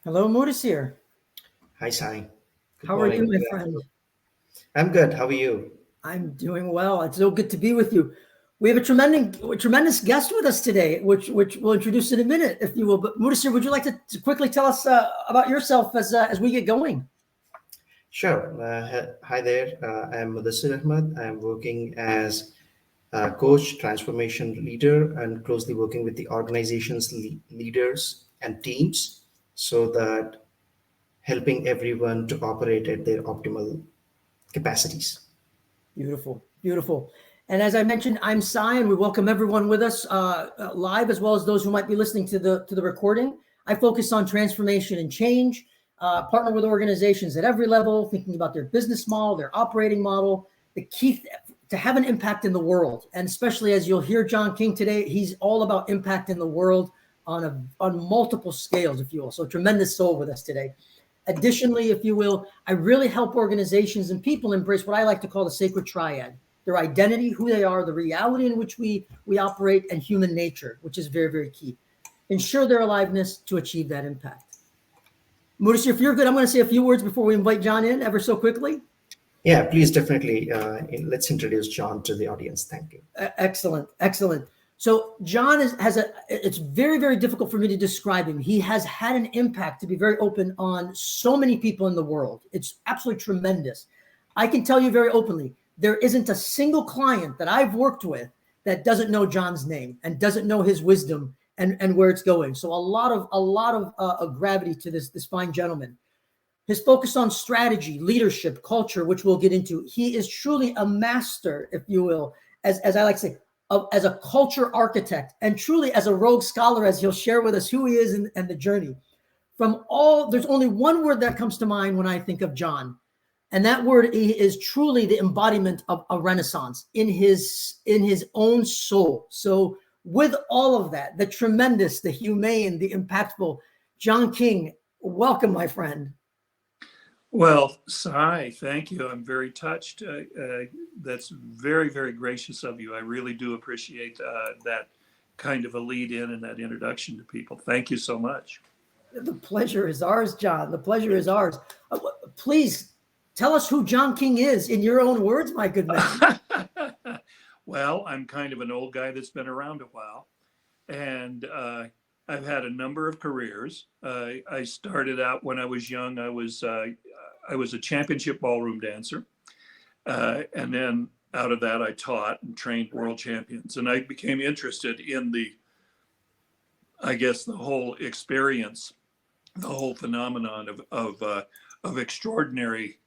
Hello, Modis here. Hi, Sai. Good How are you, morning. my Good friend? afternoon. I'm good. How are you? I'm doing well. It's so good to be with you. We have a tremendous guest with us today, which we'll introduce in a minute, if you will. But Modis, would you like to quickly tell us about yourself as we get going? Sure. Hi there. I'm Mudassir Ahmad. I'm working as a coach, transformation leader, and closely working with the organization's leaders and teams so that helping everyone to operate at their optimal capacities. Beautiful, beautiful. And as I mentioned, I'm Cy, and we welcome everyone with us live, as well as those who might be listening to the recording. I focus on transformation and change. Partner with organizations at every level, thinking about their business model, their operating model, the key to have an impact in the world. And especially as you'll hear John King today, he's all about impact in the world on multiple scales, if you will. So tremendous soul with us today. Additionally, if you will, I really help organizations and people embrace what I like to call the sacred triad: their identity, who they are, the reality in which we operate, and human nature, which is very, very key. Ensure their aliveness to achieve that impact. Modis, if you're good, I'm going to say a few words before we invite John in ever so quickly. Yeah, please definitely let's introduce John to the audience. Thank you. Excellent, excellent. So John has a. It's very, very difficult for me to describe him. He has had an impact, to be very open, on so many people in the world. It's absolutely tremendous. I can tell you very openly, there isn't a single client that I've worked with that doesn't know John's name and doesn't know his wisdom and where it's going. So a lot of gravity to this fine gentleman. His focus on strategy, leadership, culture, which we'll get into. He is truly a master, if you will, as I like to say, as a culture architect, and truly as a rogue scholar, as he'll share with us who he is and the journey. There's only one word that comes to mind when I think of John, and that word is truly the embodiment of a renaissance in his own soul. So, with all of that, the tremendous, the humane, the impactful, John King, welcome, my friend. Well, Sai, thank you. I'm very touched. That's very, very gracious of you. I really do appreciate that kind of a lead in and that introduction to people. Thank you so much. The pleasure is ours, John. The pleasure is ours. Please tell us who John King is in your own words, my good man. Well, I'm kind of an old guy that's been around a while, and I've had a number of careers. I started out when I was young. I was a championship ballroom dancer. And then out of that, I taught and trained world champions. And I became interested in I guess, the whole experience, the whole phenomenon of extraordinary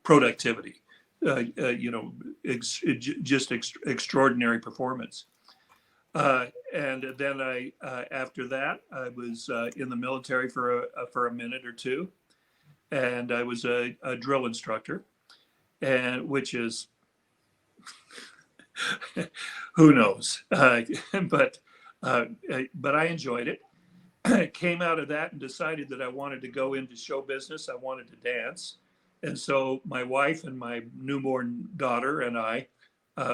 productivity, just extraordinary performance. And then after that, I was in the military for a minute or two, and I was a drill instructor, and which is who knows, but but I enjoyed it. Came out of that and decided that I wanted to go into show business. I wanted to dance, and so my wife and my newborn daughter and I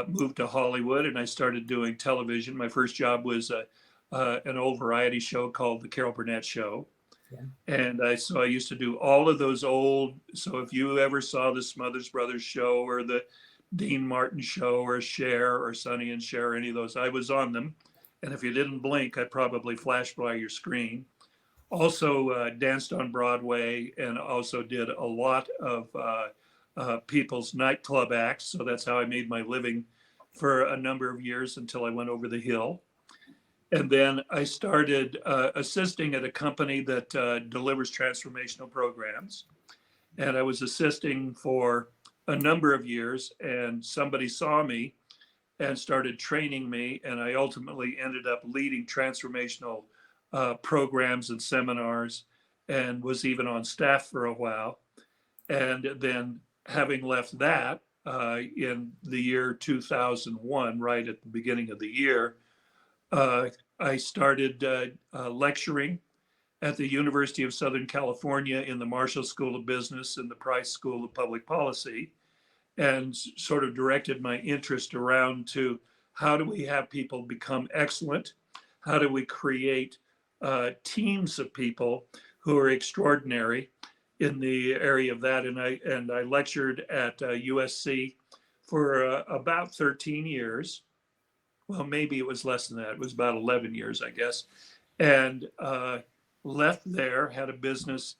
moved to Hollywood, and I started doing television. My first job was an old variety show called The Carol Burnett Show. Yeah. And so I used to do all of those old. So if you ever saw the Smothers Brothers show or the Dean Martin show or Cher or Sonny and Cher, any of those, I was on them. And if you didn't blink, I'd probably flash by your screen. Also danced on Broadway and also did a lot of people's nightclub acts. So that's how I made my living for a number of years until I went over the hill. And then I started assisting at a company that delivers transformational programs. And I was assisting for a number of years, and somebody saw me and started training me. And I ultimately ended up leading transformational programs and seminars and was even on staff for a while. And then having left that in the year 2001, right at the beginning of the year, uh, I started lecturing at the University of Southern California in the Marshall School of Business and the Price School of Public Policy, and sort of directed my interest around to how do we have people become excellent? How do we create teams of people who are extraordinary in the area of that. And I lectured at USC for about 13 years. Well, maybe it was less than that. It was about 11 years, I guess. And left there, had a business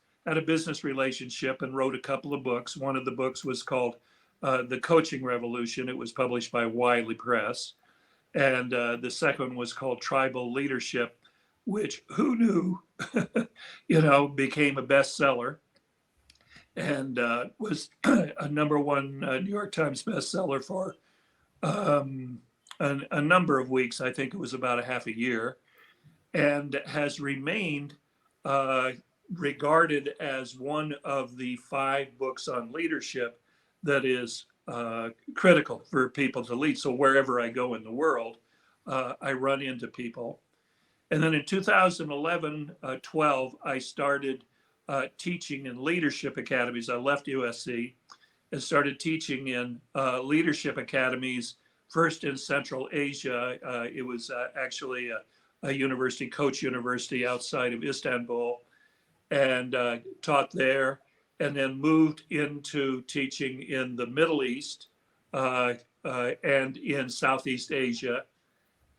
relationship, and wrote a couple of books. One of the books was called The Coaching Revolution. It was published by Wiley Press. And the second one was called Tribal Leadership, which, who knew, became a bestseller, and was a #1 New York Times bestseller for a number of weeks. I think it was about a half a year, and has remained regarded as one of the 5 books on leadership that is critical for people to lead. So wherever I go in the world, I run into people. And then in 2011, 12, I started teaching in leadership academies. I left USC and started teaching in leadership academies, first in Central Asia. It was actually a university, Koç University outside of Istanbul, and taught there, and then moved into teaching in the Middle East and in Southeast Asia,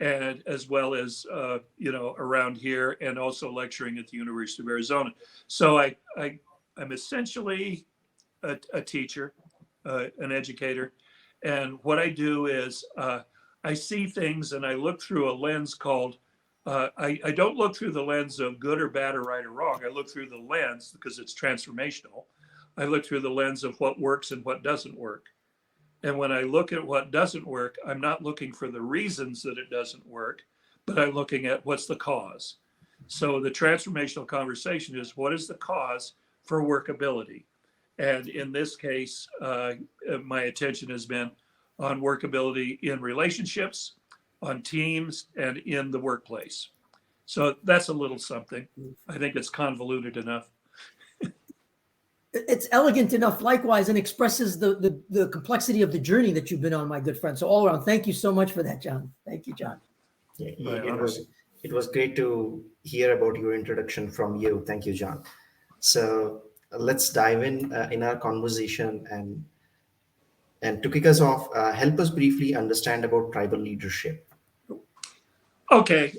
and as well as around here, and also lecturing at the University of Arizona. So I'm essentially a teacher, an educator, and what I do is I see things and I look through a lens called I don't look through the lens of good or bad or right or wrong. I look through the lens, because it's transformational. I look through the lens of what works and what doesn't work. And when I look at what doesn't work, I'm not looking for the reasons that it doesn't work, but I'm looking at what's the cause. So the transformational conversation is, what is the cause for workability? And in this case, my attention has been on workability in relationships, on teams, and in the workplace. So that's a little something. I think it's convoluted enough. It's elegant enough, likewise, and expresses the complexity of the journey that you've been on, my good friend. So all around, thank you so much for that, John. Thank you, John. Yeah, it was great to hear about your introduction from you. Thank you, John. So let's dive in our conversation, and to kick us off, help us briefly understand about tribal leadership. Okay,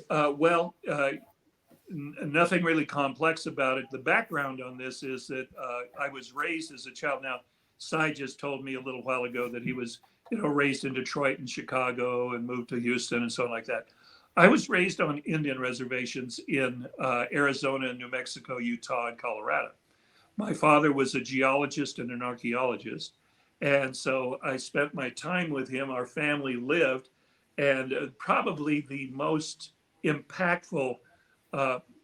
nothing really complex about it. The background on this is that I was raised as a child. Now, Cy just told me a little while ago that he was, raised in Detroit and Chicago and moved to Houston and so on like that. I was raised on Indian reservations in Arizona, New Mexico, Utah, and Colorado. My father was a geologist and an archaeologist. And so I spent my time with him. Our family lived, and probably the most impactful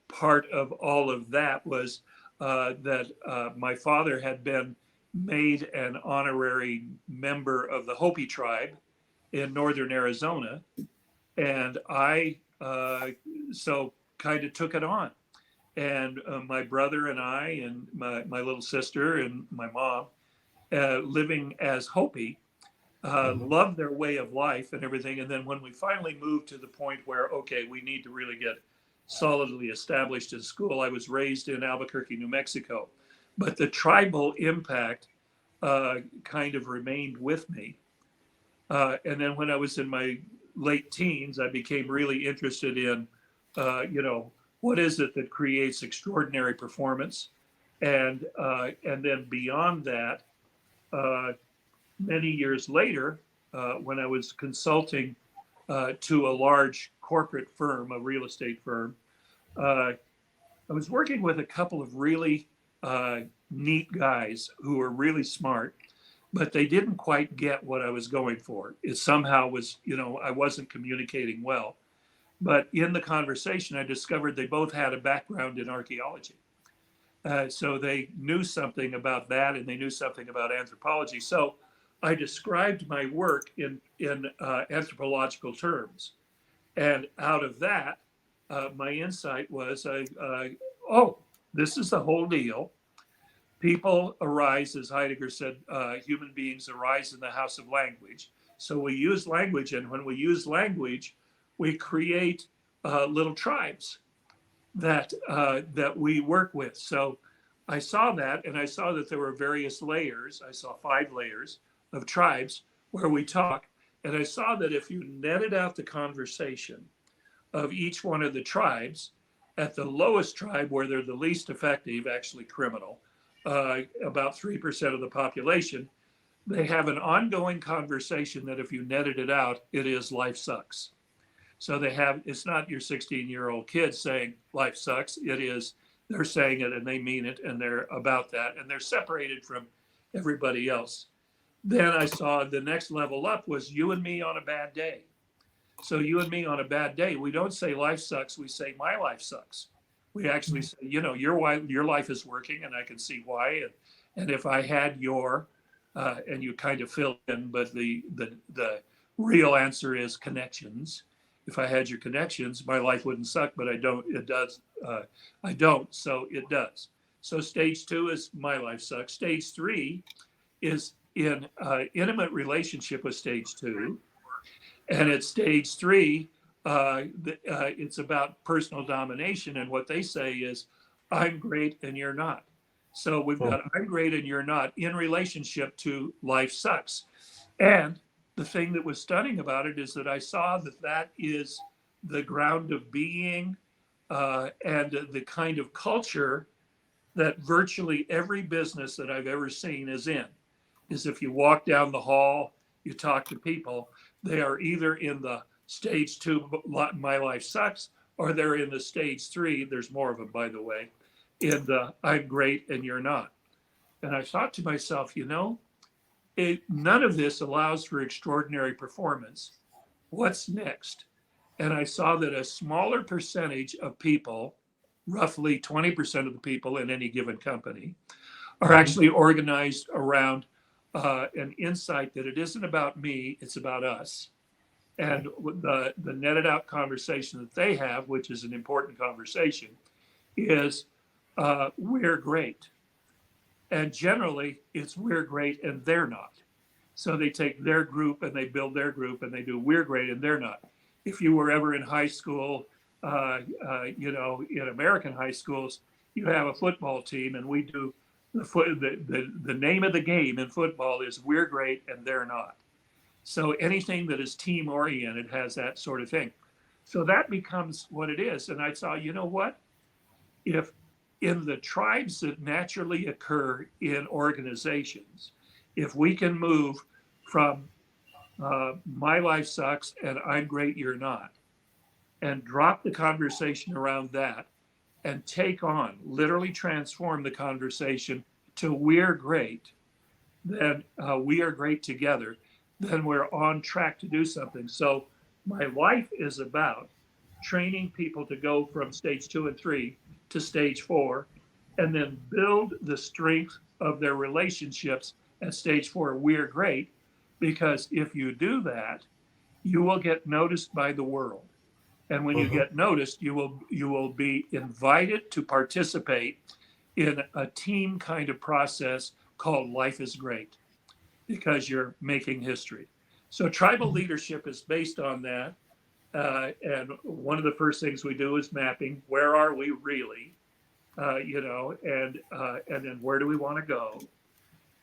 part of all of that was that my father had been made an honorary member of the Hopi tribe in northern Arizona. And I so kind of took it on. And my brother and I and my little sister and my mom, living as Hopi, loved their way of life and everything. And then when we finally moved to the point where, okay, we need to really get solidly established in school, I was raised in Albuquerque, New Mexico. But the tribal impact kind of remained with me. And then when I was in my late teens, I became really interested in, what is it that creates extraordinary performance? And then beyond that, many years later, when I was consulting to a large corporate firm, a real estate firm, I was working with a couple of really neat guys who were really smart, but they didn't quite get what I was going for. It somehow was, I wasn't communicating well. But in the conversation, I discovered they both had a background in archaeology. So they knew something about that, and they knew something about anthropology. So I described my work in anthropological terms. And out of that, my insight was, this is the whole deal. People arise, as Heidegger said, human beings arise in the house of language. So we use language, and when we use language, we create little tribes. that we work with. So I saw that, and I saw that there were various layers. I saw 5 layers of tribes where we talk, and I saw that if you netted out the conversation of each one of the tribes, at the lowest tribe where they're the least effective, actually criminal, about 3% of the population, they have an ongoing conversation that if you netted it out, it is life sucks. So they have, it's not your 16-year-old kid saying life sucks. It is, they're saying it and they mean it and they're about that and they're separated from everybody else. Then I saw the next level up was you and me on a bad day. So you and me on a bad day, we don't say life sucks, we say my life sucks. We actually say, you know, your life is working and I can see why. And if I had your, and you kind of fill in, but the real answer is connections. If I had your connections, my life wouldn't suck, but I don't, it does. I don't, so it does. So stage 2 is my life sucks. Stage 3 is in intimate relationship with stage 2. And at stage 3, it's about personal domination. And what they say is, I'm great and you're not. So we've got I'm great and you're not in relationship to life sucks. And the thing that was stunning about it is that I saw that that is the ground of being and the kind of culture that virtually every business that I've ever seen is in. Is if you walk down the hall, you talk to people, they are either in the stage 2, my life sucks, or they're in the stage 3, there's more of them, by the way, in the I'm great and you're not. And I thought to myself, you know, none of this allows for extraordinary performance. What's next? And I saw that a smaller percentage of people, roughly 20% of the people in any given company, are actually organized around an insight that it isn't about me, it's about us. And the netted out conversation that they have, which is an important conversation, is we're great. And generally, it's we're great and they're not. So they take their group and they build their group and they do we're great and they're not. If you were ever in high school, you know, in American high schools, you have a football team and we do the name of the game in football is we're great and they're not. So anything that is team oriented has that sort of thing. So that becomes what it is. And I saw, you know what? If in the tribes that naturally occur in organizations, if we can move from my life sucks and I'm great, you're not, and drop the conversation around that and take on, literally transform the conversation to we're great, then we are great together, then we're on track to do something. So my life is about training people to go from stage 2 and 3 to stage 4, and then build the strength of their relationships at stage 4. We're great, because if you do that, you will get noticed by the world. And when you get noticed, you will be invited to participate in a team kind of process called Life is Great, because you're making history. So tribal leadership is based on that. And one of the first things we do is mapping. Where are we really? You know, and then where do we want to go?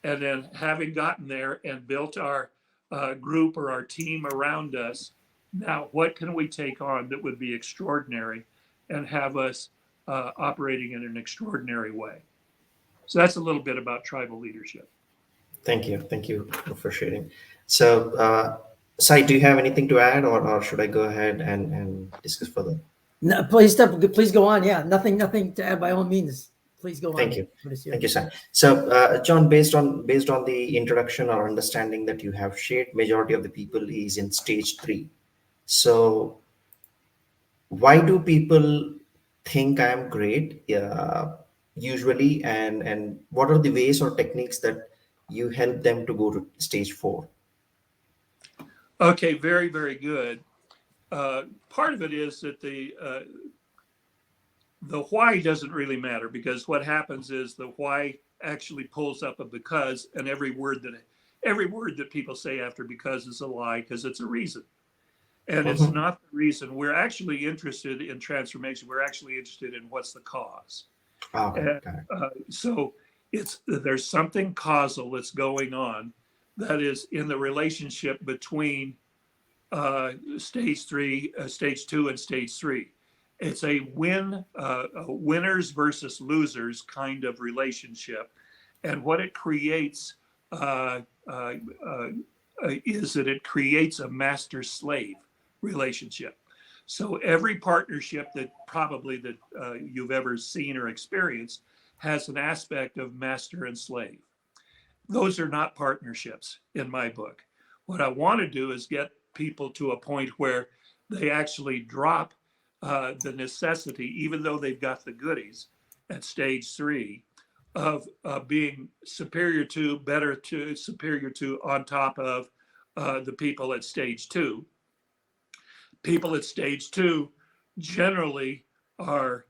And then having gotten there and built our group or our team around us, now what can we take on that would be extraordinary and have us operating in an extraordinary way? So that's a little bit about tribal leadership. Thank you. Thank you for sharing. So, Sai, do you have anything to add, or should I go ahead and discuss further? No, please go on. Yeah, nothing to add by all means. Please go on. Thank you. Thank you, Sai. So, John, based on the introduction or understanding that you have shared, majority of the people is in stage 3. So, why do people think I am great usually, and what are the ways or techniques that you help them to go to stage 4? Okay, very, very good. Part of it is that the why doesn't really matter, because what happens is the why actually pulls up a because, and every word that people say after because is a lie, because it's a reason. And it's not the reason. We're actually interested in transformation. We're actually interested in what's the cause. Okay, And got it. so there's something causal that's going on that is in the relationship between stage 3, stage 2, and stage 3. It's a winners versus losers kind of relationship, and what it creates is that it creates a master-slave relationship. So every partnership that you've ever seen or experienced has an aspect of master and slave. Those are not partnerships in my book. What I want to do is get people to a point where they actually drop the necessity, even though they've got the goodies at stage 3, of being superior to, better to, superior to, on top of the people at stage 2. People at stage 2 generally are,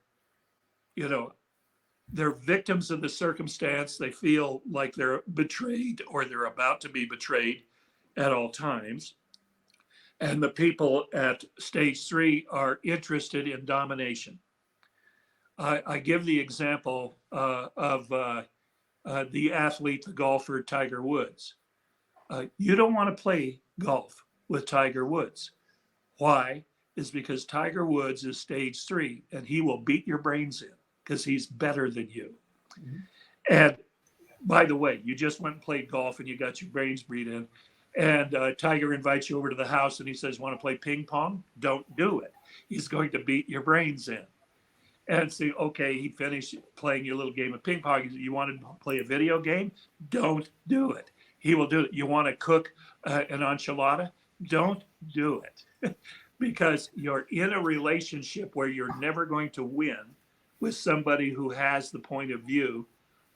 they're victims of the circumstance. They feel like they're betrayed or they're about to be betrayed at all times. And the people at stage 3 are interested in domination. I give the example of the athlete, the golfer, Tiger Woods. You don't want to play golf with Tiger Woods. Why? Is because Tiger Woods is stage 3 and he will beat your brains in because he's better than you. Mm-hmm. And by the way, you just went and played golf and you got your brains beat in. And Tiger invites you over to the house and he says, want to play ping pong? Don't do it. He's going to beat your brains in. And say, okay, he finished playing your little game of ping pong. You want to play a video game? Don't do it. He will do it. You want to cook an enchilada? Don't do it. Because you're in a relationship where you're never going to win with somebody who has the point of view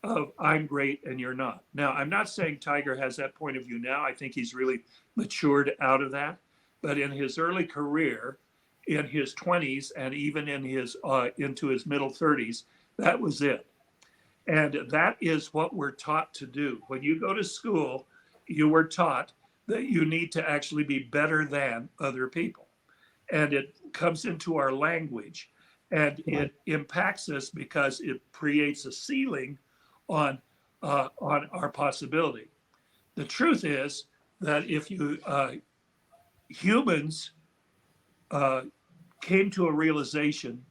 of I'm great and you're not. Now, I'm not saying Tiger has that point of view now. I think he's really matured out of that. But in his early career, in his 20s and even in his into his middle 30s, that was it. And that is what we're taught to do. When you go to school, you were taught that you need to actually be better than other people. And it comes into our language and it impacts us because it creates a ceiling on our possibility. The truth is that if humans came to a realization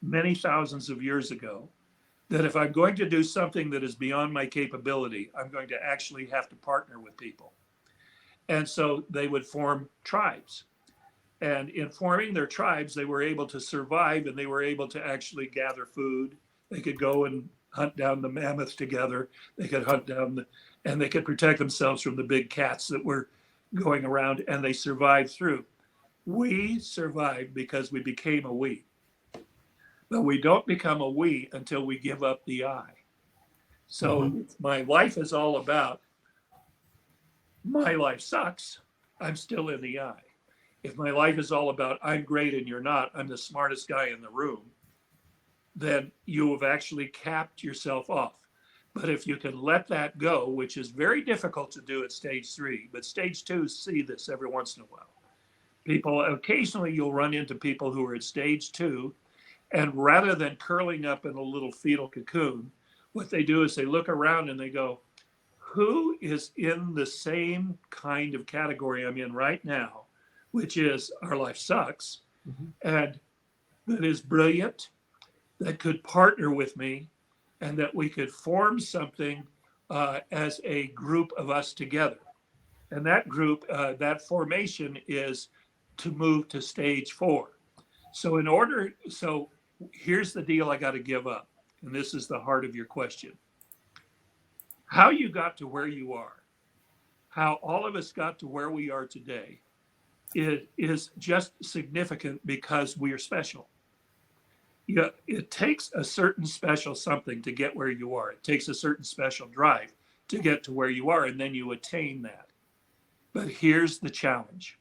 many thousands of years ago that if I'm going to do something that is beyond my capability, I'm going to actually have to partner with people. And so they would form tribes. And in forming their tribes, they were able to survive and they were able to actually gather food. They could go and hunt down the mammoths together. They could hunt down and they could protect themselves from the big cats that were going around, and they survived through. We survived because we became a we. But we don't become a we until we give up the I. So if my life is all about my life sucks, I'm still in the I. If my life is all about I'm great and you're not, I'm the smartest guy in the room, then you have actually capped yourself off. But if you can let that go, which is very difficult to do at stage 3, but stage 2 see this every once in a while. People, occasionally you'll run into people who are at stage 2, and rather than curling up in a little fetal cocoon, what they do is they look around and they go, who is in the same kind of category I'm in right now, which is our life sucks, and that is brilliant, that could partner with me, and that we could form something as a group of us together. And that group, that formation is to move to stage 4. So here's the deal I got to give up. And this is the heart of your question. How you got to where you are, how all of us got to where we are today, it is just significant because we are special. Yeah, it takes a certain special something to get where you are. It takes a certain special drive to get to where you are, and then you attain that. But here's the challenge.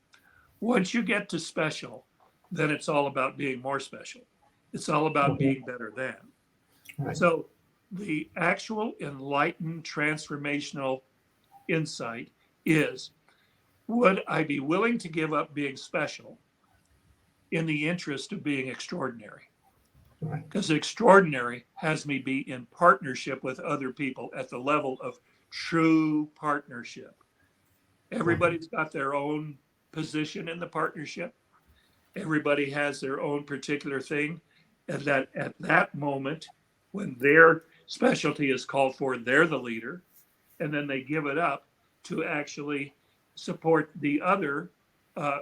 Once you get to special, then it's all about being more special. It's all about being better than. Right. So the actual enlightened transformational insight is would I be willing to give up being special in the interest of being extraordinary? Right. Because extraordinary has me be in partnership with other people at the level of true partnership. Everybody's got their own position in the partnership. Everybody has their own particular thing. And that at that moment, when their specialty is called for, they're the leader. And then they give it up to actually support the other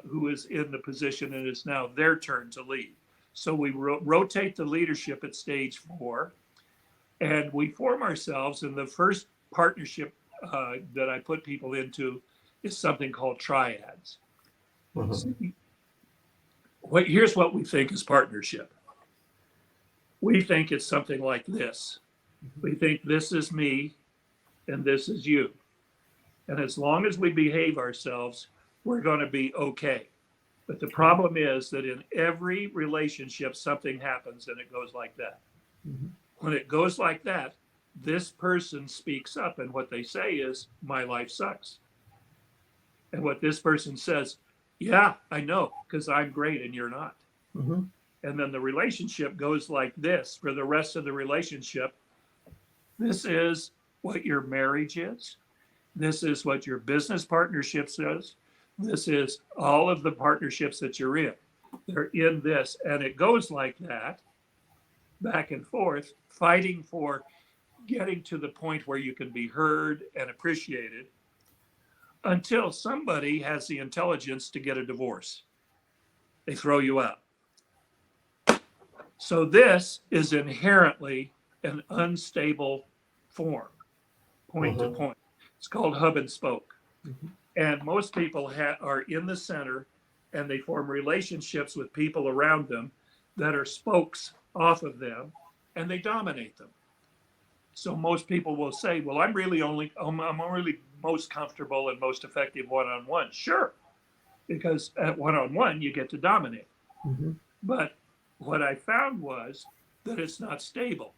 who is in the position, and it's now their turn to lead. So we rotate the leadership at stage 4, and we form ourselves. And the first partnership that I put people into is something called triads. Mhm. Here's what we think is partnership. We think it's something like this. We think this is me and this is you. And as long as we behave ourselves, we're going to be okay. But the problem is that in every relationship, something happens and it goes like that. Mhm. When it goes like that, this person speaks up, and what they say is, my life sucks. And what this person says, yeah, I know, because I'm great and you're not. Mhm. And then the relationship goes like this for the rest of the relationship. This is what your marriage is. This is what your business partnership says. This is all of the partnerships that you're in. They're in this. And it goes like that, back and forth, fighting for getting to the point where you can be heard and appreciated until somebody has the intelligence to get a divorce. They throw you out. So this is inherently an unstable form, point to Mhm. point. It's called hub and spoke. Mhm. And most people are in the center, and they form relationships with people around them that are spokes off of them, and they dominate them. So most people will say, well, I'm really most comfortable and most effective one-on-one. Sure, because at one-on-one, you get to dominate. Mhm. But what I found was that it's not stable.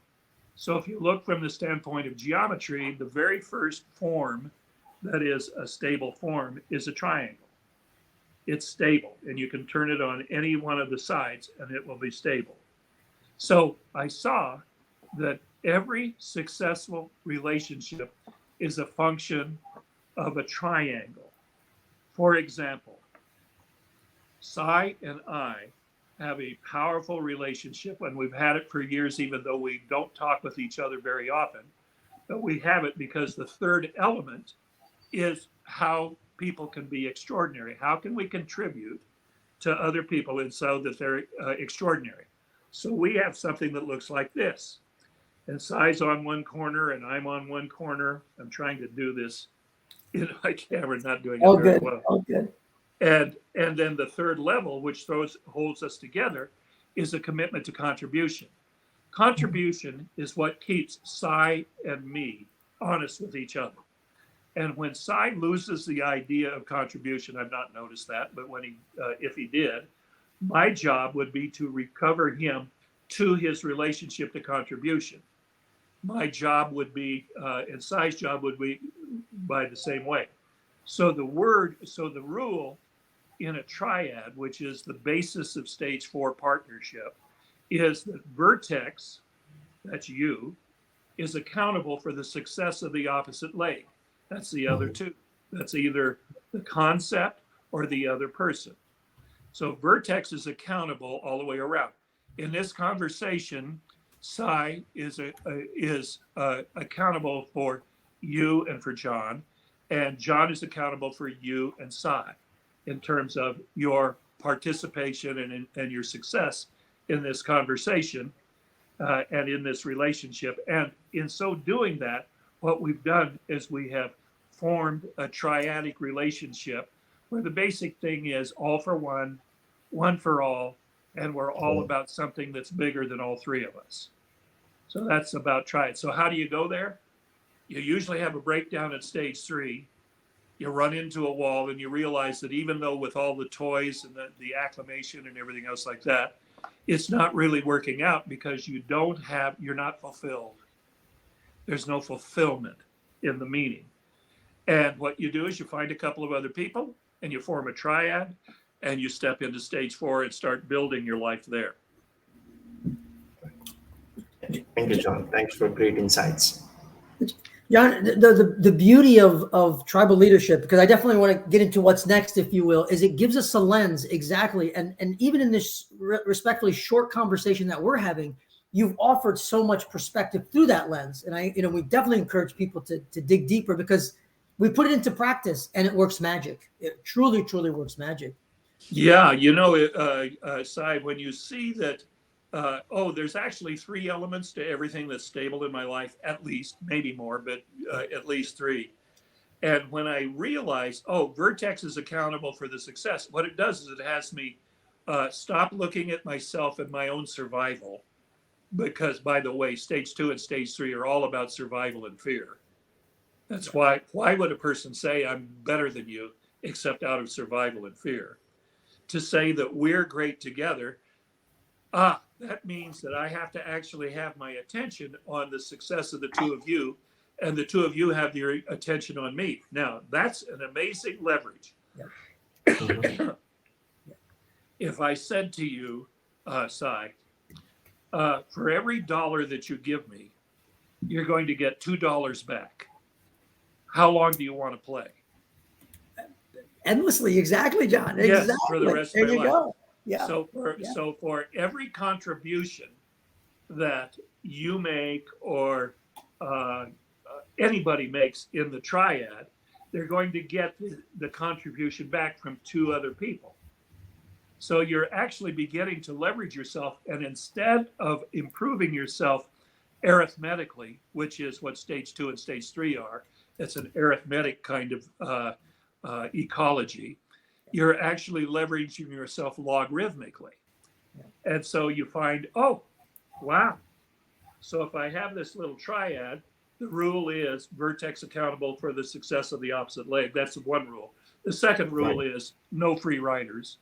So if you look from the standpoint of geometry, the very first form that is a stable form is a triangle. It's stable, and you can turn it on any one of the sides and it will be stable. So I saw that every successful relationship is a function of a triangle. For example, Cy and I have a powerful relationship, and we've had it for years, even though we don't talk with each other very often. But we have it because the third element is how people can be extraordinary. How can we contribute to other people and so that they're extraordinary? So we have something that looks like this. And Cy's on one corner and I'm on one corner. I'm trying to do this in my camera, not doing it All very good. well. All good. And then the third level, which holds us together, is a commitment to contribution. Contribution is what keeps Cy and me honest with each other. And when Cy loses the idea of contribution, I've not noticed that, but if he did, my job would be to recover him to his relationship to contribution. My job would be, and Cy's job would be by the same way. So the rule in a triad, which is the basis of stage 4 partnership, is that vertex, that's you, is accountable for the success of the opposite leg. That's the other two. That's either the concept or the other person. So vertex is accountable all the way around. In this conversation, Cy is accountable for you and for John, and John is accountable for you and Cy in terms of your participation and your success in this conversation and in this relationship. And in so doing that, what we've done is we have formed a triadic relationship where the basic thing is all for one, one for all, and we're all about something that's bigger than all three of us. So that's about triad. So how do you go there? You usually have a breakdown at stage 3. You run into a wall and you realize that even though with all the toys and the acclamation and everything else like that, it's not really working out because you're not fulfilled. There's no fulfillment in the meaning. And what you do is you find a couple of other people and you form a triad, and you step into stage 4 and start building your life there. Thank you, John. Thanks for great insights. John, the beauty of tribal leadership, because I definitely want to get into what's next, if you will, is it gives us a lens, exactly. And even in this respectfully short conversation that we're having, you've offered so much perspective through that lens. And we definitely encourage people to dig deeper, because we put it into practice and it works magic. It truly, truly works magic. Yeah, Sai, when you see that, there's actually 3 elements to everything that's stable in my life, at least, maybe more, but at least 3. And when I realize, Vertex is accountable for the success, what it does is it has me stop looking at myself and my own survival. Because, by the way, stage 2 and stage 3 are all about survival and fear. That's why would a person say I'm better than you, except out of survival and fear? To say that we're great together, that means that I have to actually have my attention on the success of the 2 of you, and the 2 of you have your attention on me. Now, that's an amazing leverage. Mhm. If I said to you, Sai, for every $1 that you give me, you're going to get $2 back. How long do you want to play? Endlessly, exactly, John. Yes, Exactly. for the rest there of my you life. go. Yeah. So for every contribution that you make or anybody makes in the triad, they're going to get the contribution back from 2 other people. So you're actually beginning to leverage yourself, and instead of improving yourself arithmetically, which is what stage 2 and stage 3 are, it's an arithmetic kind of ecology. You're actually leveraging yourself logarithmically. And so you find, wow. So if I have this little triad, the rule is Vertex accountable for the success of the opposite leg. That's one rule. The second rule is no free riders.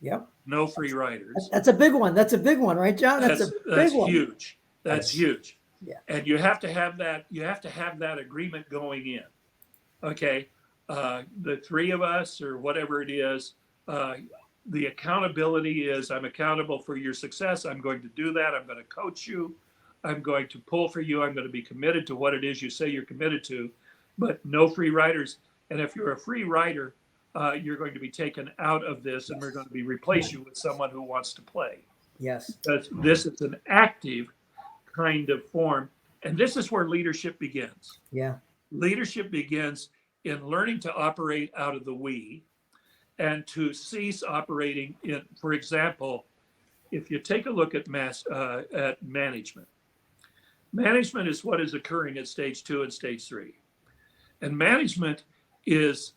Yep. No free riders. That's a big one. That's a big one, right, John? That's huge. That's huge. Yeah. And you have to have that. You have to have that agreement going in. Okay. The 3 of us, or whatever it is, the accountability is I'm accountable for your success. I'm going to do that. I'm going to coach you. I'm going to pull for you. I'm going to be committed to what it is you say you're committed to, but no free riders. And if you're a free rider, you're going to be taken out of this, and we're going to replace you with someone who wants to play. Yes. This is an active kind of form. And this is where leadership begins. Yeah. Leadership begins in learning to operate out of the we and to cease operating in, for example, if you take a look at management. Management is what is occurring at stage 2 and stage 3. And management is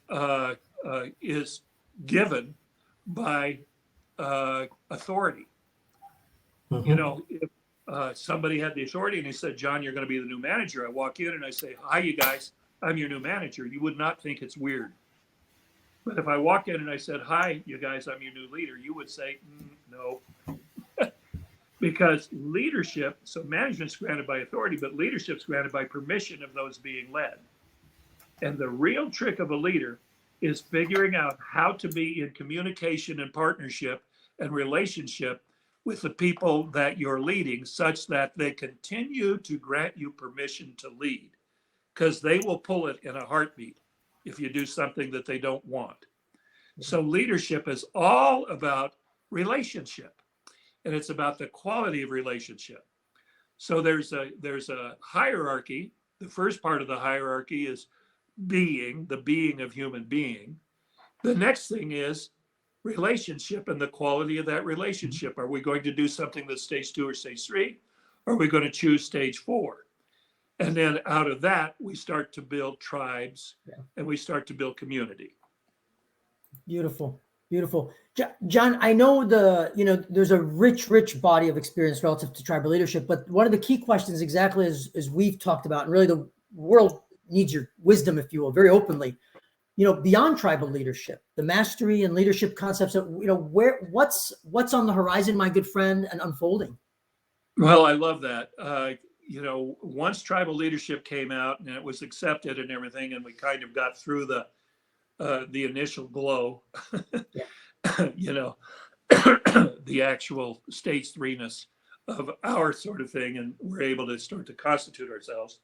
given by authority. Mhm. You know, if somebody had the authority and they said, John, you're going to be the new manager. I walk in and I say, hi, you guys, I'm your new manager. You would not think it's weird. But if I walk in and I said, hi, you guys, I'm your new leader, you would say, no. Because leadership, so management's granted by authority, but leadership's granted by permission of those being led. And the real trick of a leader is figuring out how to be in communication and partnership and relationship with the people that you're leading, such that they continue to grant you permission to lead, because they will pull it in a heartbeat if you do something that they don't want. So leadership is all about relationship, and it's about the quality of relationship. So there's a hierarchy. The first part of the hierarchy is being, the being of human being. The next thing is relationship and the quality of that relationship. Are we going to do something that's stage 2 or stage 3? Or are we going to choose stage 4? And then out of that, we start to build tribes, and we start to build community. Beautiful. Beautiful. John, I know there's a rich body of experience relative to tribal leadership, but one of the key questions, exactly as we've talked about, and really the world needs your wisdom, if you will, very openly, beyond tribal leadership, the mastery and leadership concepts of, what's on the horizon, my good friend, and unfolding? Well, I love that. Once tribal leadership came out and it was accepted and everything, and we kind of got through the the initial glow, Yeah. you know, the actual stage 3-ness of our sort of thing, and we're able to start to constitute ourselves.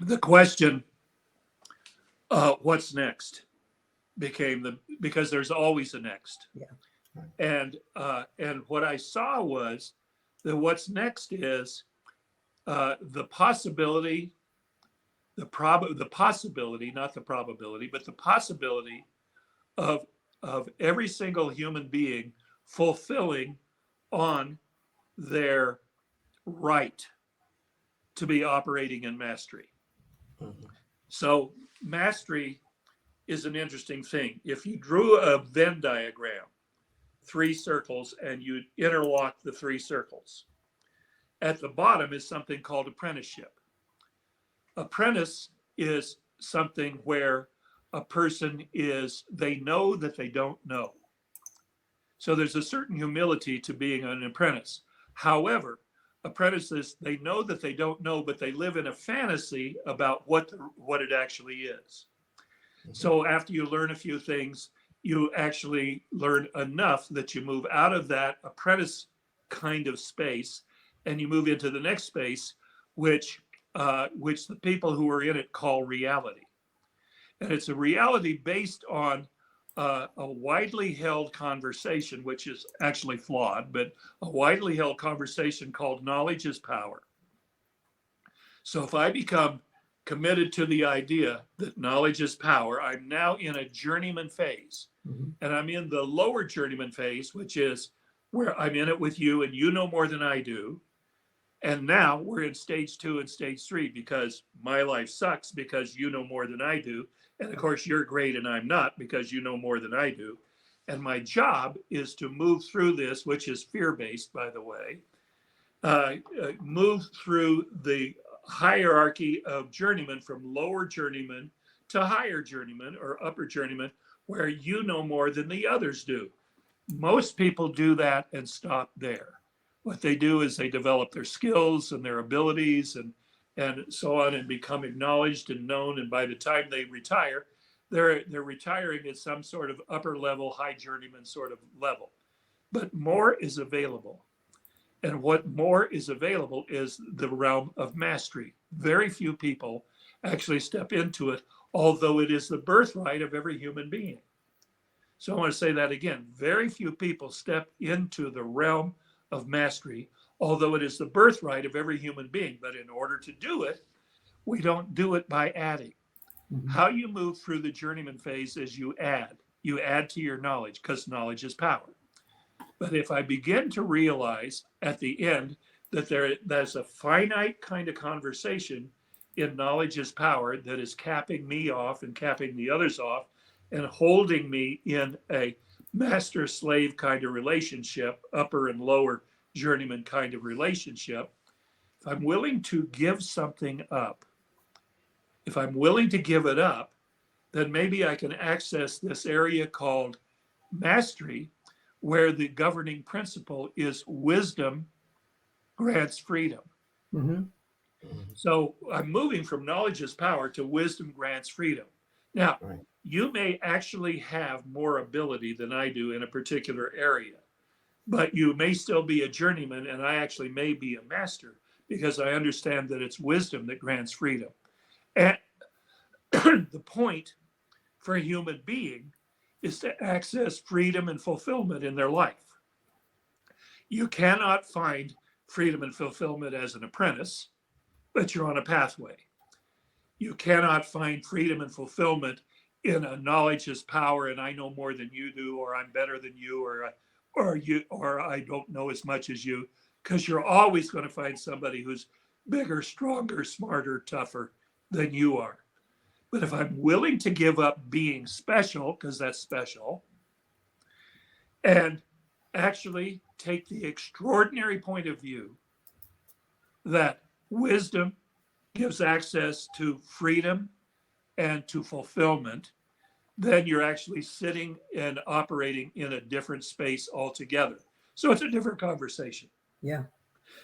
The question, what's next, became because there's always a next. Yeah. And what I saw was that what's next is the possibility, the possibility, not the probability, but the possibility of every single human being fulfilling on their right to be operating in mastery. Mhm. So mastery is an interesting thing. If you drew a Venn diagram, 3 circles, and you interlock the 3 circles, at the bottom is something called apprenticeship. Apprentice is something where a person they know that they don't know. So there's a certain humility to being an apprentice. However, apprentices, they know that they don't know, but they live in a fantasy about what it actually is. So after you learn a few things, you actually learn enough that you move out of that apprentice kind of space and you move into the next space, which the people who are in it call reality. And it's a reality based on a widely held conversation, which is actually flawed, but a widely held conversation called knowledge is power. So if I become committed to the idea that knowledge is power, I'm now in a journeyman phase. Mm-hmm. And I'm in the lower journeyman phase, which is where I'm in it with you and you know more than I do. And now we're in stage 2 and stage 3 because my life sucks because you know more than I do. And of course, you're great and I'm not because you know more than I do. And my job is to move through this, which is fear-based, by the way, move through the hierarchy of journeyman from lower journeyman to higher journeyman or upper journeyman, where you know more than the others do. Most people do that and stop there. What they do is they develop their skills and their abilities and so on and become acknowledged and known. And by the time they retire, they're retiring at some sort of upper level, high journeyman sort of level. But more is available. And what more is available is the realm of mastery. Very few people actually step into it, although it is the birthright of every human being. So I want to say that again. Very few people step into the realm of mastery, although it is the birthright of every human being. But in order to do it, we don't do it by adding. Mm-hmm. How you move through the journeyman phase is you add. You add to your knowledge because knowledge is power. But if I begin to realize at the end that there's a finite kind of conversation in knowledge is power that is capping me off and capping the others off and holding me in a master-slave kind of relationship, upper and lower journeyman kind of relationship, if I'm willing to give something up, if I'm willing to give it up, then maybe I can access this area called mastery, where the governing principle is wisdom grants freedom. Mm-hmm. So I'm moving from knowledge is power to wisdom grants freedom. Now, Right. you may actually have more ability than I do in a particular area, but you may still be a journeyman and I actually may be a master because I understand that it's wisdom that grants freedom. And the point for a human being is to access freedom and fulfillment in their life. You cannot find freedom and fulfillment as an apprentice, but you're on a pathway. You cannot find freedom and fulfillment in a knowledge is power and I know more than you do, or I'm better than you, or I don't know as much as you, because you're always going to find somebody who's bigger, stronger, smarter, tougher than you are. But if I'm willing to give up being special, because that's special, and actually take the extraordinary point of view that wisdom gives access to freedom and to fulfillment, then you're actually sitting and operating in a different space altogether. So it's a different conversation. Yeah.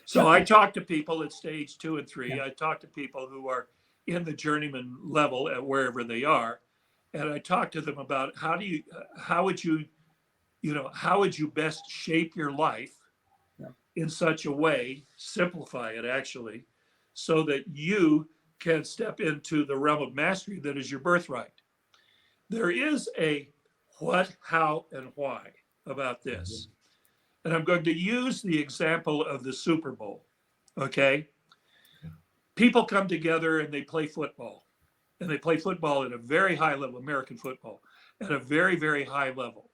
So I talk to people at stage 2 and 3. Yeah. I talk to people who are in the journeyman level at wherever they are. And I talk to them about how would you best shape your life in such a way, simplify it actually, so that you can step into the realm of mastery that is your birthright. There is a what, how, and why about this. And I'm going to use the example of the Super Bowl. Okay. People come together and they play football. And they play football at a very high level, American football, at a very, very high level.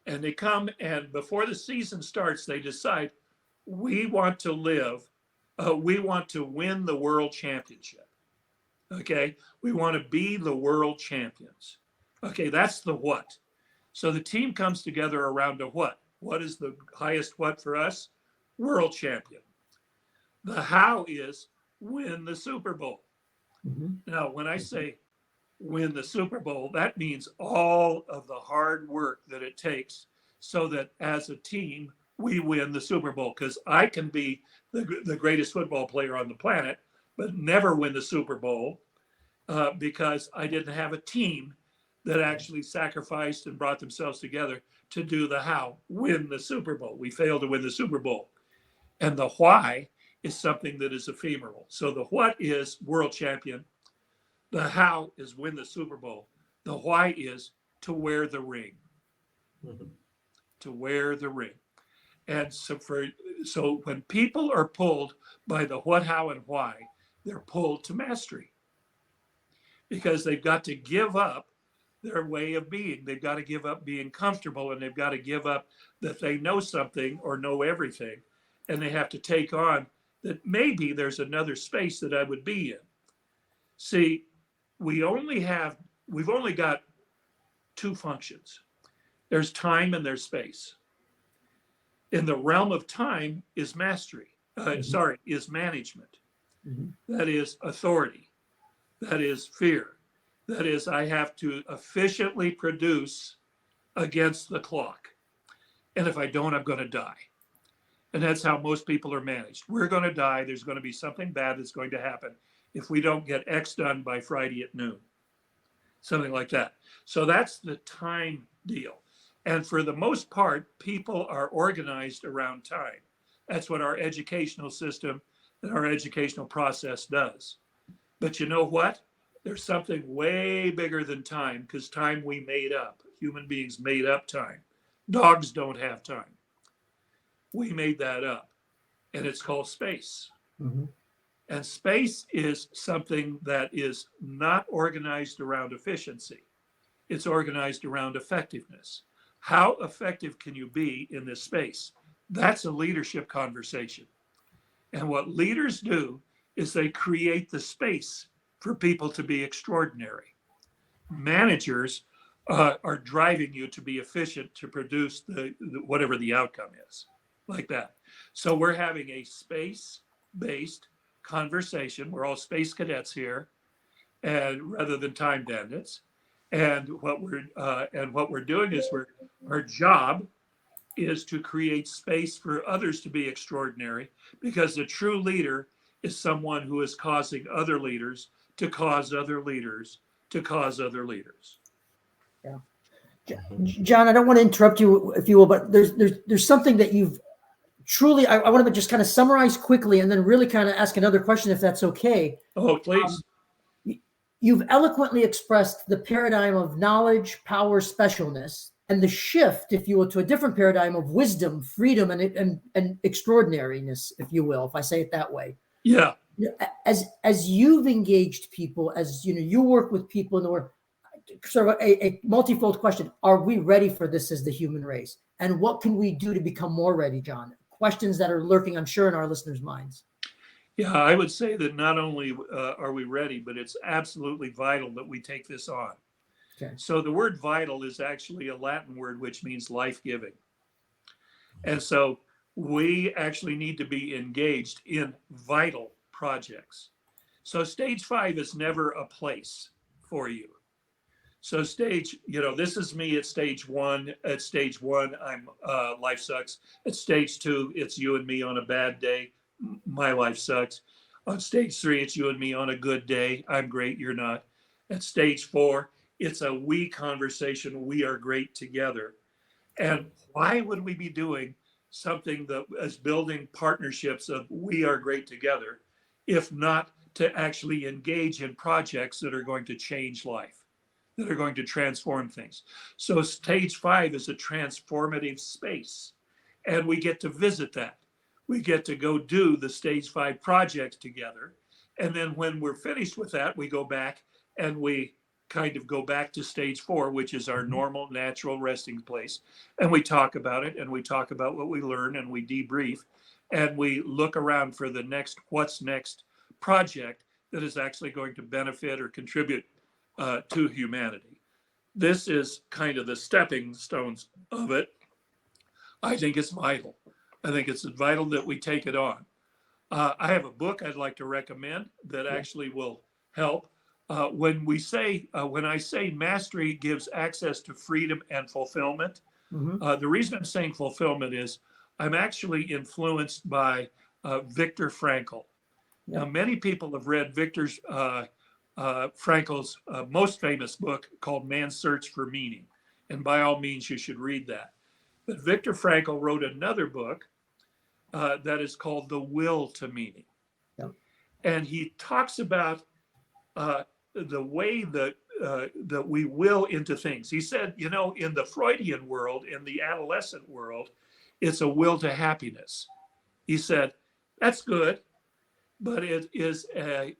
And they come, and before the season starts, they decide, we want to win the world championship. Okay. We want to be the world champions. Okay. That's the what. So the team comes together around a what. What is the highest what for us? World champion. The how is win the Super Bowl. Now, when I say win the Super Bowl, that means all of the hard work that it takes so that as a team, we win the Super Bowl. Because I can be the greatest football player on the planet, but never win the Super Bowl because I didn't have a team that actually sacrificed and brought themselves together to do the how, win the Super Bowl. We failed to win the Super Bowl. And the why is something that is ephemeral. So the what is world champion. The how is win the Super Bowl. The why is to wear the ring. To wear the ring. And so when people are pulled by the what, how, and why, they're pulled to mastery. Because they've got to give up their way of being. They've got to give up being comfortable, and they've got to give up that they know something or know everything. And they have to take on that maybe there's another space that I would be in. See, we've only got two functions. There's time and there's space. In the realm of time is mastery, is management. That is authority. That is fear. That is, I have to efficiently produce against the clock. And if I don't, I'm going to die. And that's how most people are managed. We're going to die. There's going to be something bad that's going to happen if we don't get X done by Friday at noon. Something like that. So that's the time deal. And for the most part, people are organized around time. That's what our educational system and our educational process does. But you know what? There's something way bigger than time, because time we made up. Human beings made up time. Dogs don't have time. We made that up, and it's called space. And space is something that is not organized around efficiency. It's organized around effectiveness. How effective can you be in this space? That's a leadership conversation. And what leaders do is they create the space for people to be extraordinary. Managers are driving you to be efficient to produce the whatever the outcome is, like that. So we're having a space-based conversation. We're all space cadets here, and rather than time bandits. And what we're doing is our job is to create space for others to be extraordinary, because a true leader is someone who is causing other leaders to cause other leaders to cause other leaders. Yeah. John, I don't want to interrupt you, if you will, but there's something that you've truly, I want to just kind of summarize quickly and then really kind of ask another question, if that's okay. Oh, please. You've eloquently expressed the paradigm of knowledge, power, specialness, and the shift, if you will, to a different paradigm of wisdom, freedom, and extraordinariness, if you will, if I say it that way. Yeah. As you've engaged people, as you work with people in the world, sort of a multifold question: are we ready for this as the human race? And what can we do to become more ready, John? Questions that are lurking, I'm sure, in our listeners' minds. Yeah, I would say that not only are we ready, but it's absolutely vital that we take this on. Okay. So the word vital is actually a Latin word which means life-giving. And so we actually need to be engaged in vital projects. So stage 5 is never a place for you. So this is me at stage 1. At stage 1, I'm life sucks. At stage 2, it's you and me on a bad day. My life sucks. On stage 3, it's you and me on a good day. I'm great, you're not. At stage 4, it's a we conversation. We are great together. And why would we be doing something that is building partnerships of we are great together, if not to actually engage in projects that are going to change life, that are going to transform things? So stage 5 is a transformative space, and we get to visit that. We get to go do the stage 5 projects together. And then when we're finished with that, we go back and we kind of go back to stage 4, which is our normal, natural resting place. And we talk about it, and we talk about what we learn, and we debrief, and we look around for the next, what's next project that is actually going to benefit or contribute to humanity. This is kind of the stepping stones of it. I think it's vital. I think it's vital that we take it on. I have a book I'd like to recommend that actually will help. When I say mastery gives access to freedom and fulfillment, the reason I'm saying fulfillment is I'm actually influenced by Viktor Frankl. Now, many people have read Viktor Frankl's most famous book called Man's Search for Meaning. And by all means, you should read that. But Viktor Frankl wrote another book that is called The Will to Meaning. Yep. And he talks about the way that we will into things. He said, you know, in the Freudian world, in the adolescent world, it's a will to happiness. He said, that's good, but it's a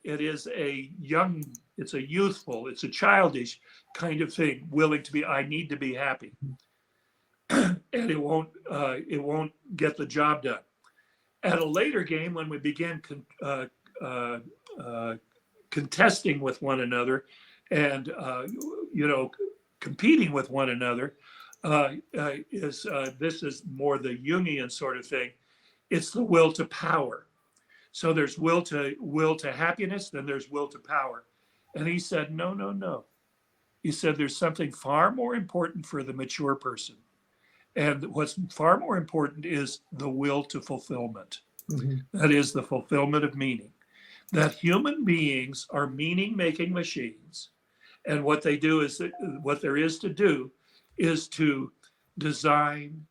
youthful, it's a childish kind of thing, willing to be, I need to be happy. And it won't get the job done. At a later game, when we began contesting with one another and competing with one another, this is more the Jungian sort of thing. It's the will to power. So there's will to happiness, then there's will to power. And he said, no. He said there's something far more important for the mature person. And what's far more important is the will to fulfillment. That is the fulfillment of meaning. That human beings are meaning-making machines. And what they do is, what there is to do is to design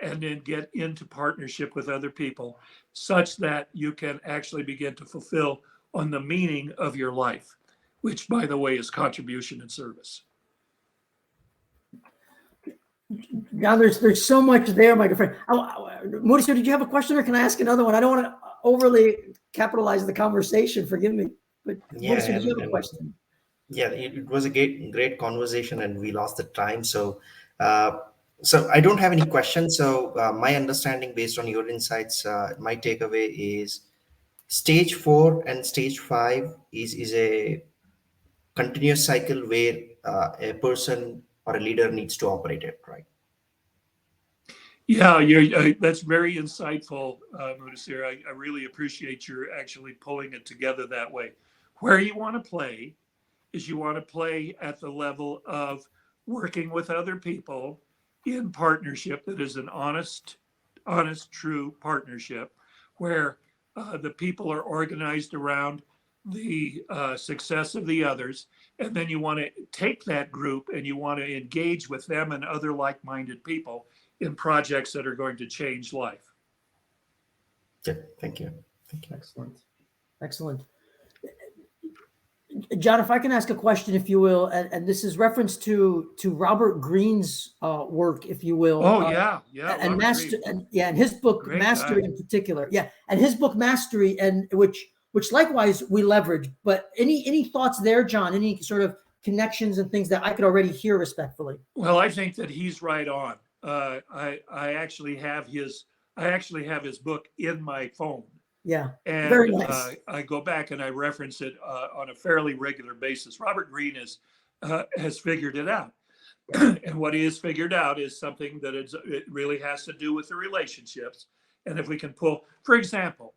and then get into partnership with other people such that you can actually begin to fulfill on the meaning of your life, which, by the way, is contribution and service. Now, there's so much there, my good friend. Mauricio, did you have a question, or can I ask another one? I don't want to overly capitalize the conversation. Forgive me, but Mauricio, did you have a question? Yeah, it was a great conversation, and we lost the time. So I don't have any questions. So my understanding, based on your insights, my takeaway is stage 4 and stage 5 is a continuous cycle where a person or a leader needs to operate it, right? Yeah, that's very insightful, Mudasir. I really appreciate your actually pulling it together that way. Where you want to play is you want to play at the level of working with other people in partnership that is an honest, true partnership, where the people are organized around the success of the others. And then you want to take that group and you want to engage with them and other like-minded people in projects that are going to change life. Yeah, thank you. Excellent. John, if I can ask a question, if you will, and this is reference to Robert Greene's work, if you will. Oh, yeah. And and his book, Great Mastery guy. in particular. Yeah. And his book, Mastery, and which likewise we leverage. But any thoughts there, John? Any sort of connections and things that I could already hear respectfully? Well, I think that he's right on. I actually have his book in my phone. Yeah, and very nice. I go back and I reference it on a fairly regular basis. Robert Greene has figured it out. And what he has figured out is something that it really has to do with the relationships. And if we can pull, for example,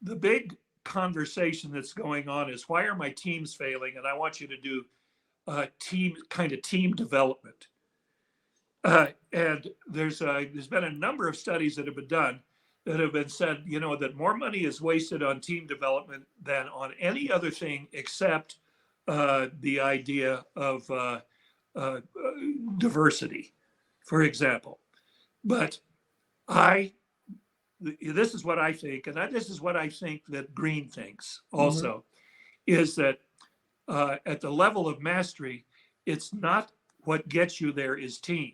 the big conversation that's going on is, why are my teams failing? And I want you to do team development. And there's been a number of studies that have been done that have been said, you know, that more money is wasted on team development than on any other thing except the idea of diversity, for example. But this is what I think, and this is what I think that Green thinks also, is that at the level of mastery, it's not what gets you there is team.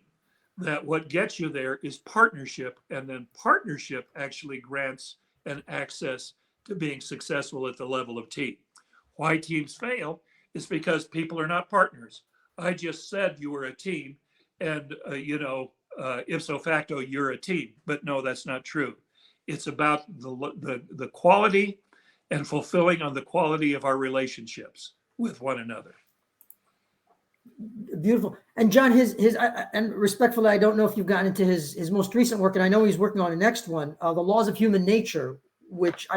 That what gets you there is partnership, and then partnership actually grants an access to being successful at the level of team. Why teams fail is because people are not partners. I just said you were a team, and ipso facto, you're a team. But no, that's not true. It's about the quality and fulfilling on the quality of our relationships with one another. Beautiful. And John, and respectfully, I don't know if you've gotten into his most recent work, and I know he's working on the next one, The Laws of Human Nature, which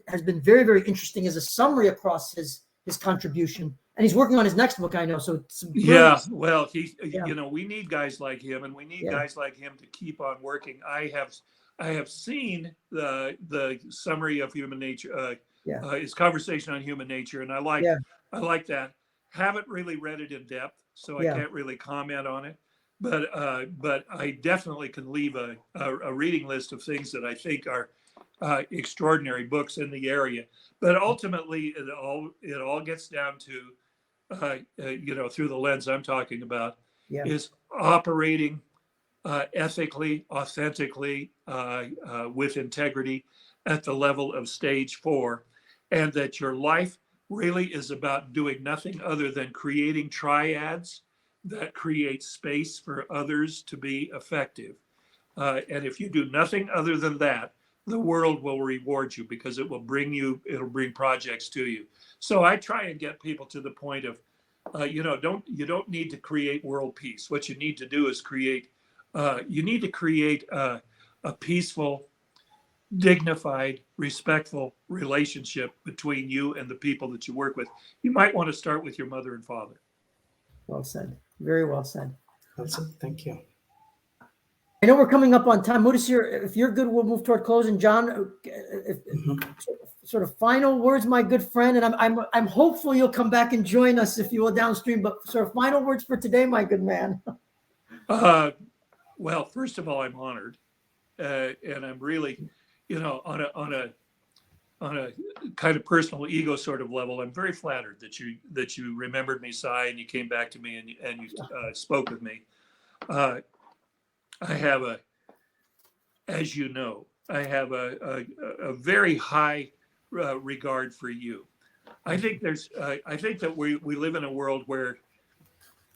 has been very, very interesting as a summary across his contribution. And he's working on his next book, I know. So yeah, well, we need guys like him, and we need guys like him to keep on working. I have seen the summary of human nature, his conversation on human nature, and I like that. Haven't really read it in depth, so I can't really comment on it. But I definitely can leave a reading list of things that I think are extraordinary books in the area. But ultimately, it all gets down to through the lens I'm talking about, is operating ethically, authentically, with integrity at the level of stage 4, and that your life really is about doing nothing other than creating triads that create space for others to be effective. And if you do nothing other than that, the world will reward you, because it'll bring projects to you. So I try and get people to the point of, you don't need to create world peace. What you need to do is create a peaceful, dignified, respectful relationship between you and the people that you work with. You might want to start with your mother and father. Well said. Very well said. Well said. Thank you. I know we're coming up on time. Muddassir, if you're good, we'll move toward closing. John, sort of final words, my good friend, and I'm hopeful you'll come back and join us, if you will, downstream. But sort of final words for today, my good man. Well, first of all, I'm honored, and I'm really, on a kind of personal ego sort of level, I'm very flattered that you remembered me, Sai, and you came back to me and you spoke with me. I have as you know, I have a very high regard for you. I think that we live in a world where,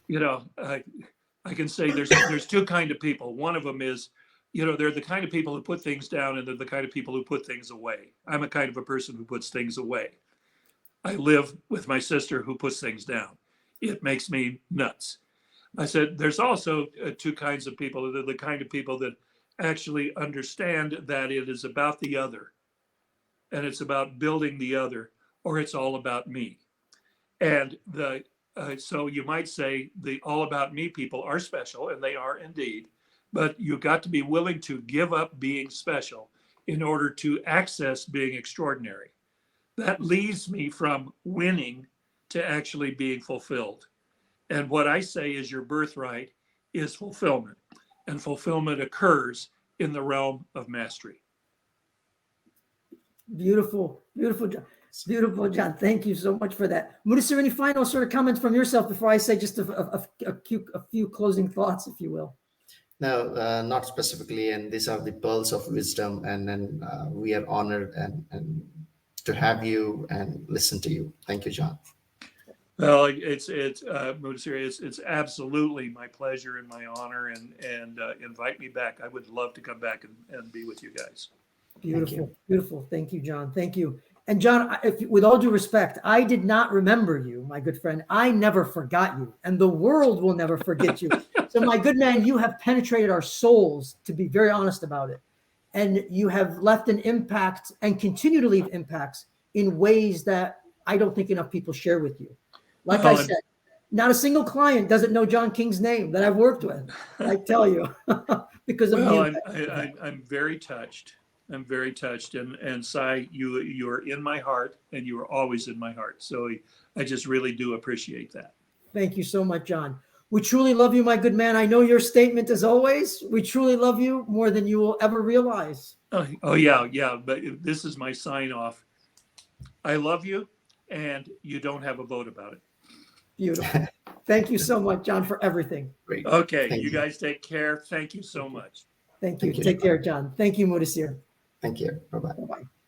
I can say there's two kind of people. One of them is, they're the kind of people who put things down, and they're the kind of people who put things away. I'm a kind of a person who puts things away. I live with my sister who puts things down. It makes me nuts. I said, there's also two kinds of people. They're the kind of people that actually understand that it is about the other, and it's about building the other, or it's all about me. And so you might say the all about me people are special, and they are indeed, but you've got to be willing to give up being special in order to access being extraordinary. That leaves me from winning to actually being fulfilled. And what I say is your birthright is fulfillment, and fulfillment occurs in the realm of mastery. Beautiful, beautiful, John. Beautiful, John. Thank you so much for that. Muddassir, any final sort of comments from yourself before I say just a few closing thoughts, if you will? No, not specifically. And these are the pearls of wisdom. And then we are honored and to have you and listen to you. Thank you, John. Well, Muddassir, it's absolutely my pleasure and my honor, and invite me back. I would love to come back and be with you guys. Beautiful, beautiful. Thank you, John. Thank you. And John, with all due respect, I did not remember you, my good friend. I never forgot you, and the world will never forget you. So, my good man, you have penetrated our souls, to be very honest about it. And you have left an impact and continue to leave impacts in ways that I don't think enough people share with you. Like I said, not a single client doesn't know John King's name that I've worked with. I tell you, because of I'm very touched, I'm very touched. And Sai, you're in my heart, and you are always in my heart. So I just really do appreciate that. Thank you so much, John. We truly love you, my good man. I know your statement as always. We truly love you more than you will ever realize. Oh yeah. But this is my sign off. I love you, and you don't have a vote about it. Beautiful. Thank you so much, John, for everything. Great. Okay, Thank you you. guys take care. Thank you so much. Thank you. Thank you. Take care, John. Thank you, Mudasir. Thank you. Bye-bye. Bye-bye.